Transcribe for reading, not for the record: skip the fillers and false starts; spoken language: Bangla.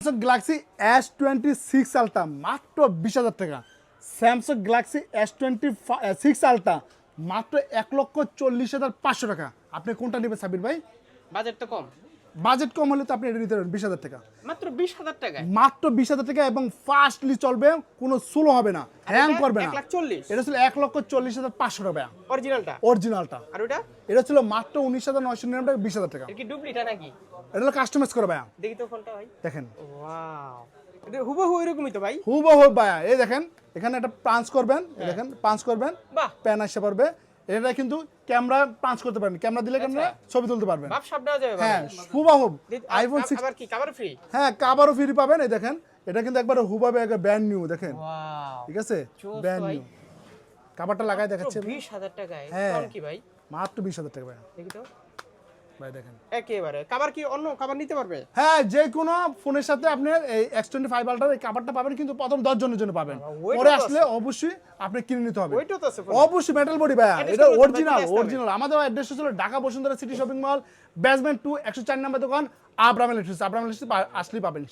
স্যামসাং গ্যালাক্সি S26 আলট্রা মাত্র 20,000 টাকা। স্যামসাং গ্যালাক্সি S26 আলট্রা মাত্র 1,40,500 টাকা। আপনি কোনটা নেবেন সাবির ভাই? বাজেট তো কম। বাজেট কম হলে তো আপনি এটা নিতে পারবেন 20,000 টাকা। মাত্র 20,000 টাকায়। মাত্র 20,000 টাকা এবং ফাস্টলি চলবে, কোনো স্লো হবে না, হ্যাং করবে না। 1,40,000 এটা ছিল 1,40,500 টাকা অরিজিনালটা। অরিজিনালটা। আর ওটা এটা ছিল মাত্র 19,999 টাকা, 20,000 টাকা। এর কি ডুপ্লিকেট নাকি? এটা হলো কাস্টমাইজ করা ভাইয়া। দেখি তো ফোনটা ভাই। দেখেন ওয়াও, এটা হুবহু এরকমই তো ভাই। হুবহু ভাইয়া। এই দেখেন এখানে একটা পাঞ্চ করবেন, এই দেখেন পাঞ্চ করবেন, বাহ, প্যান আসতে পারবে। এটা কিন্তু ক্যামেরা পাঞ্চ করতে পারবেন, ক্যামেরা দিলে ক্যামেরা ছবি তুলতে পারবেন। বাপ সব দেওয়া যাবে হ্যাঁ ভাই। হুবহু আইফোন 6। আবার কি কভার ফ্রি? হ্যাঁ কাভারও ফ্রি পাবেন। এই দেখেন এটা কিন্তু একবারে হুবহু একবার ব্র্যান্ড নিউ, দেখেন ওয়াও, ঠিক আছে, চোস ব্র্যান্ড ভাই। নিউ। কাভারটা লাগাই দেখাচ্ছে 20,000 টাকায় হ্যাঁ। ফোন কি ভাই? মাত্র 20,000 টাকা ভাইয়া। দেখি তো ভাই দেখেন একেবারে কভার কি অন্য কভার নিতে পারবে? হ্যাঁ যে কোনো ফোনের সাথে আপনি এই X25 আলট্রার এই কাভারটা পাবেন, কিন্তু প্রথম 10 জনের জন্য পাবেন। ওইটা পরে তো আসলে অবশ্যই আপনি কিনে নিতে হবে। ওইটাও তো আছে ফোন। অবশ্যই মেটাল বডি ভাইয়া, Address এটা টা বলতে অরিজিনাল হবে, অরিজিনাল। আমাদের অ্যাড্রেস ছিল Dhaka Bashundhara city shopping mall, basement 2, 104 নম্বর দোকান, আব্রাহাম ইলেকট্রিক্স। আব্রাহাম ইলেকট্রিক্স আসলেই পাবেন।